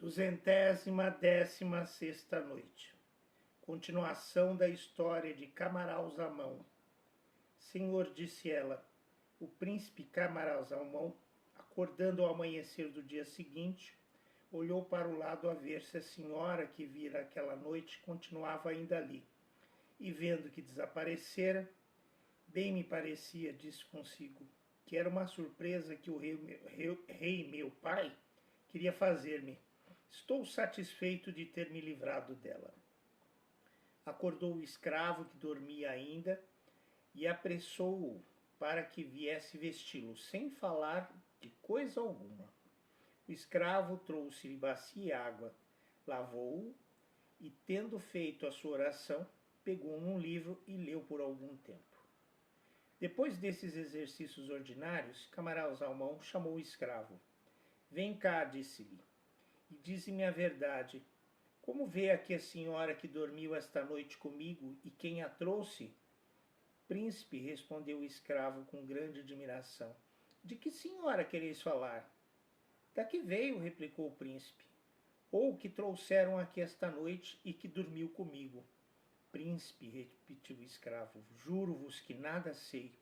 216ª noite. Continuação da história de Camaralzaman. Senhor, disse ela, o príncipe Camaralzaman, acordando ao amanhecer do dia seguinte, olhou para o lado a ver se a senhora que vira aquela noite continuava ainda ali. E vendo que desaparecera, bem me parecia, disse consigo, que era uma surpresa que o rei meu pai queria fazer-me. Estou satisfeito de ter me livrado dela. Acordou o escravo que dormia ainda e apressou-o para que viesse vesti-lo, sem falar de coisa alguma. O escravo trouxe-lhe bacia e água, lavou-o e, tendo feito a sua oração, pegou num livro e leu por algum tempo. Depois desses exercícios ordinários, Camaralzaman chamou o escravo. Vem cá, disse-lhe, e dize-me a verdade. Como vê aqui a senhora que dormiu esta noite comigo e quem a trouxe? Príncipe, respondeu o escravo com grande admiração. De que senhora quereis falar? Da que veio, replicou o príncipe. Ou que trouxeram aqui esta noite e que dormiu comigo. Príncipe, repetiu o escravo, juro-vos que nada sei.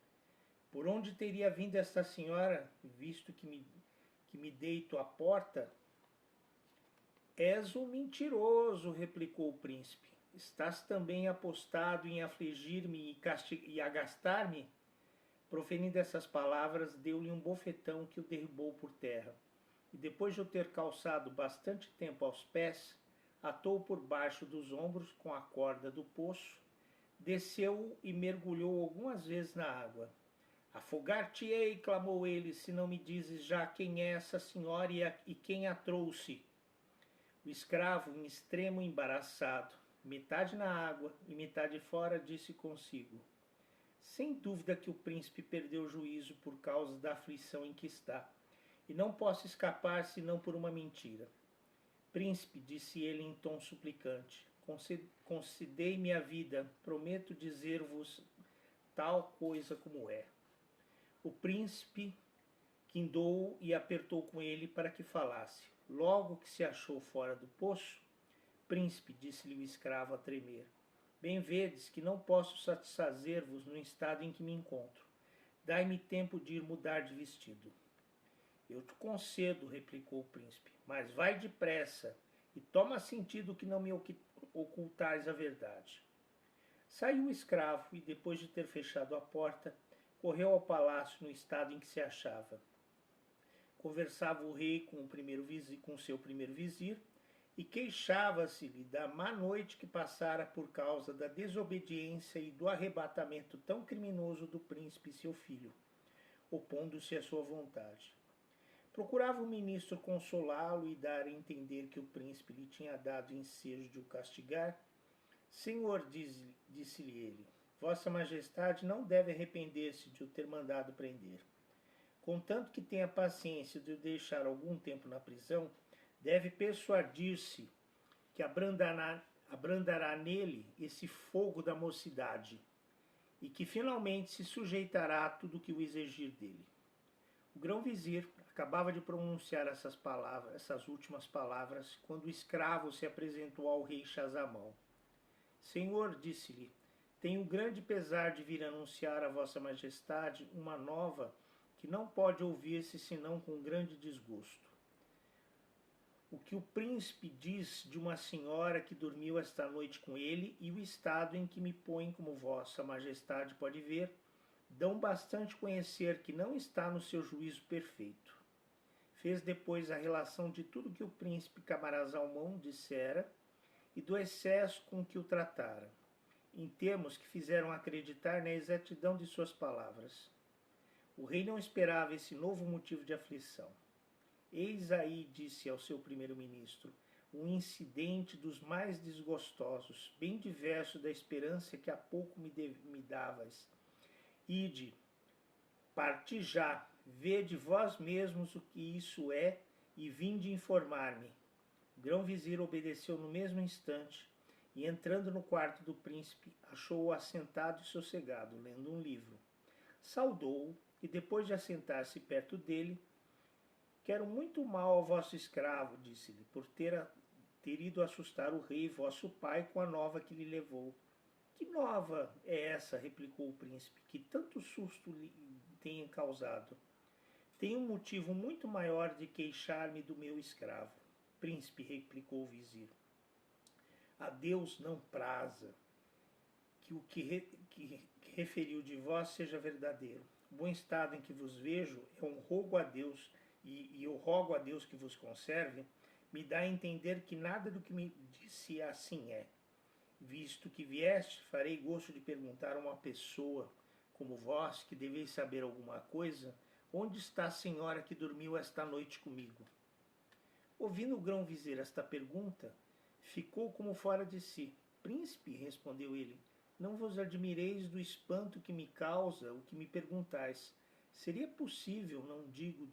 Por onde teria vindo esta senhora, visto que me deito à porta? És um mentiroso, replicou o príncipe. Estás também apostado em afligir-me e agastar-me? Proferindo essas palavras, deu-lhe um bofetão que o derrubou por terra. E depois de o ter calçado bastante tempo aos pés, atou-o por baixo dos ombros com a corda do poço, desceu-o e mergulhou algumas vezes na água. Afogar-te-ei, clamou ele, se não me dizes já quem é essa senhora e quem a trouxe. O escravo, em extremo embaraçado, metade na água e metade fora, disse consigo. Sem dúvida que o príncipe perdeu o juízo por causa da aflição em que está, e não posso escapar senão por uma mentira. Príncipe, disse ele em tom suplicante, concedei-me a vida, prometo dizer-vos tal coisa como é. O príncipe quindou-o e apertou com ele para que falasse. Logo que se achou fora do poço, príncipe, disse-lhe o escravo a tremer, bem vedes que não posso satisfazer-vos no estado em que me encontro. Dai-me tempo de ir mudar de vestido. Eu te concedo, replicou o príncipe, mas vai depressa e toma sentido que não me ocultares a verdade. Saiu o escravo e, depois de ter fechado a porta, correu ao palácio no estado em que se achava. Conversava o rei com o seu primeiro vizir e queixava-se-lhe da má noite que passara por causa da desobediência e do arrebatamento tão criminoso do príncipe e seu filho, opondo-se à sua vontade. Procurava o ministro consolá-lo e dar a entender que o príncipe lhe tinha dado ensejo de o castigar. Senhor, disse-lhe ele, Vossa Majestade não deve arrepender-se de o ter mandado prender. Contanto que tenha paciência de o deixar algum tempo na prisão, deve persuadir-se que abrandará nele esse fogo da mocidade e que finalmente se sujeitará a tudo o que o exigir dele. O grão-vizir acabava de pronunciar essas últimas palavras, quando o escravo se apresentou ao rei Schahzaman. Senhor, disse-lhe, tenho grande pesar de vir anunciar a Vossa Majestade uma nova que não pode ouvir-se senão com grande desgosto. O que o príncipe diz de uma senhora que dormiu esta noite com ele e o estado em que me põe, como Vossa Majestade pode ver, dão bastante conhecer que não está no seu juízo perfeito. Fez depois a relação de tudo que o príncipe Camaralzaman dissera e do excesso com que o tratara, em termos que fizeram acreditar na exatidão de suas palavras. O rei não esperava esse novo motivo de aflição. Eis aí, disse ao seu primeiro-ministro, um incidente dos mais desgostosos, bem diverso da esperança que há pouco me davas. Ide, parti já, vede vós mesmos o que isso é e vinde informar-me. O grão-vizir obedeceu no mesmo instante e, entrando no quarto do príncipe, achou-o assentado e sossegado, lendo um livro. Saudou-o e, depois de assentar-se perto dele, Quero muito mal ao vosso escravo, disse-lhe, por ter ido assustar o rei, vosso pai, com a nova que lhe levou. Que nova é essa? Replicou o príncipe, que tanto susto lhe tenha causado. Tenho um motivo muito maior de queixar-me do meu escravo. Príncipe, replicou o vizir, a Deus não praza que o que referiu de vós seja verdadeiro. O bom estado em que vos vejo é um rogo a Deus, e eu rogo a Deus que vos conserve, me dá a entender que nada do que me disse assim é. Visto que vieste, farei gosto de perguntar a uma pessoa como vós, que deveis saber alguma coisa, onde está a senhora que dormiu esta noite comigo? Ouvindo o grão-vizir esta pergunta, ficou como fora de si. Príncipe, respondeu ele, não vos admireis do espanto que me causa o que me perguntais. Seria possível, não digo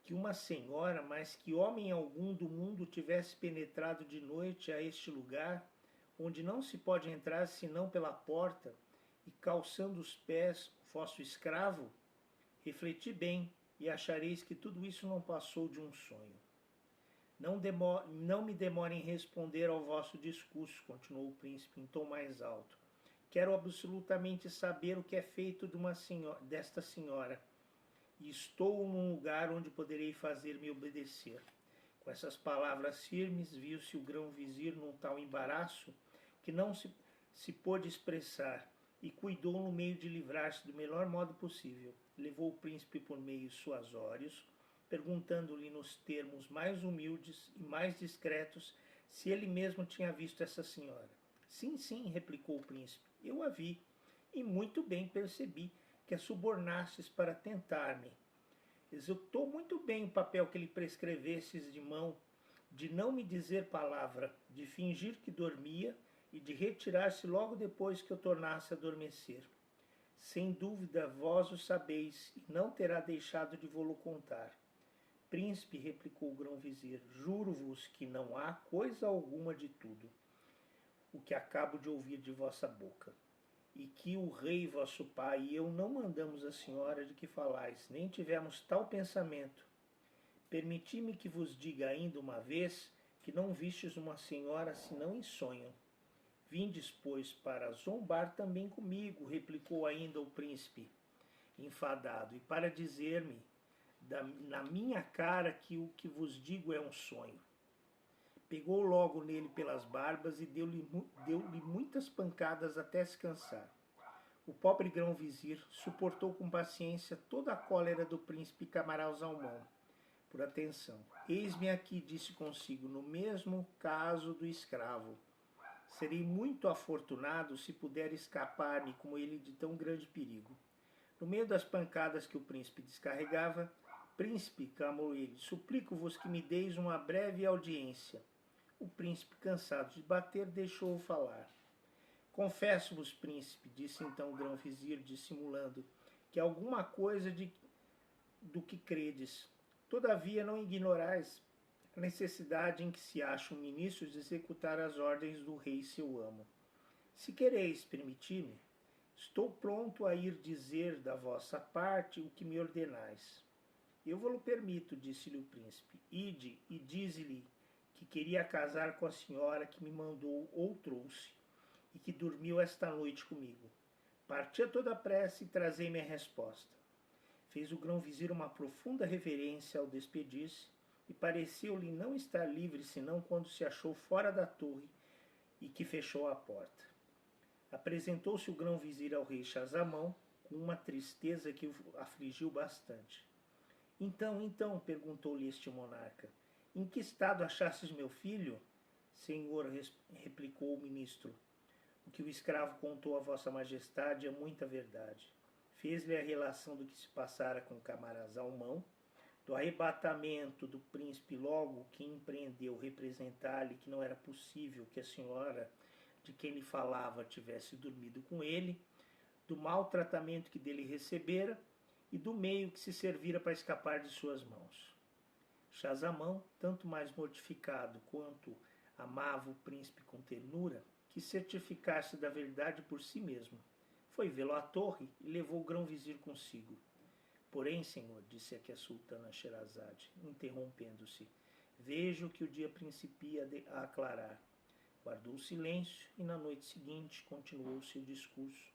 que uma senhora, mas que homem algum do mundo tivesse penetrado de noite a este lugar, onde não se pode entrar senão pela porta, e calçando os pés vosso escravo? Refleti bem, e achareis que tudo isso não passou de um sonho. Não me demore em responder ao vosso discurso, continuou o príncipe em tom mais alto. Quero absolutamente saber o que é feito desta senhora, e estou num lugar onde poderei fazer-me obedecer. Com essas palavras firmes, viu-se o grão-vizir num tal embaraço que não se pôde expressar, e cuidou no meio de livrar-se do melhor modo possível. Levou o príncipe por meio suasórios, perguntando-lhe nos termos mais humildes e mais discretos se ele mesmo tinha visto essa senhora. Sim, sim, replicou o príncipe, eu a vi, e muito bem percebi que a subornastes para tentar-me. Executou muito bem o papel que lhe prescrevestes de mão, de não me dizer palavra, de fingir que dormia e de retirar-se logo depois que eu tornasse a adormecer. Sem dúvida vós o sabeis, e não terá deixado de vô-lo contar. Príncipe, replicou o grão-vizir, juro-vos que não há coisa alguma de tudo o que acabo de ouvir de vossa boca, e que o rei vosso pai e eu não mandamos a senhora de que falais, nem tivemos tal pensamento. Permiti-me que vos diga ainda uma vez que não vistes uma senhora senão em sonho. Vindes, pois, para zombar também comigo, replicou ainda o príncipe, enfadado, e para dizer-me na minha cara que o que vos digo é um sonho. Pegou logo nele pelas barbas e deu-lhe muitas pancadas até se cansar. O pobre grão-vizir suportou com paciência toda a cólera do príncipe Camaralzaman. Por atenção. Eis-me aqui, disse consigo, no mesmo caso do escravo. Serei muito afortunado se puder escapar-me como ele de tão grande perigo. No meio das pancadas que o príncipe descarregava, príncipe, clamou ele, suplico-vos que me deis uma breve audiência. O príncipe, cansado de bater, deixou-o falar. Confesso-vos, príncipe, disse então o grão-vizir, dissimulando, que alguma coisa do que credes. Todavia não ignorais a necessidade em que se acha um ministro de executar as ordens do rei seu amo. Se quereis permitir-me, estou pronto a ir dizer da vossa parte o que me ordenais. Eu vos-lo permito, disse-lhe o príncipe. Ide e dize-lhe que queria casar com a senhora que me mandou ou trouxe, e que dormiu esta noite comigo. Parti a toda pressa e trazei-me a resposta. Fez o grão-vizir uma profunda reverência ao despedir-se, e pareceu-lhe não estar livre senão quando se achou fora da torre e que fechou a porta. Apresentou-se o grão-vizir ao rei Schahzaman com uma tristeza que o afligiu bastante. Então, perguntou-lhe este monarca, em que estado achastes meu filho? Senhor, replicou o ministro, o que o escravo contou a vossa majestade é muita verdade. Fez-lhe a relação do que se passara com Camaralzaman, do arrebatamento do príncipe logo que empreendeu representar-lhe que não era possível que a senhora de quem lhe falava tivesse dormido com ele, do mau tratamento que dele recebera e do meio que se servira para escapar de suas mãos. Schahzaman, tanto mais mortificado quanto amava o príncipe com ternura, quis certificar-se da verdade por si mesmo. Foi vê-lo à torre e levou o grão-vizir consigo. Porém, senhor, disse aqui a sultana Sherazade, interrompendo-se, vejo que o dia principia a aclarar. Guardou silêncio e na noite seguinte continuou seu discurso,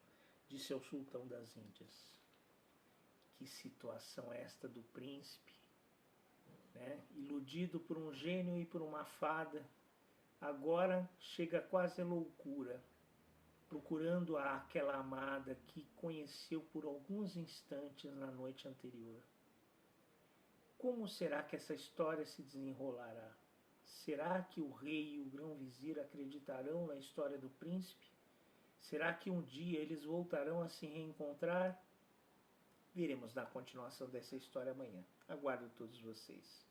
disse ao sultão das Índias. Que situação é esta do príncipe, né? Iludido por um gênio e por uma fada, agora chega quase à loucura, procurando aquela amada que conheceu por alguns instantes na noite anterior. Como será que essa história se desenrolará? Será que o rei e o grão-vizir acreditarão na história do príncipe? Será que um dia eles voltarão a se reencontrar? Veremos na continuação dessa história amanhã. Aguardo todos vocês.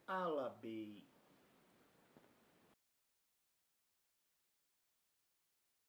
Alabei.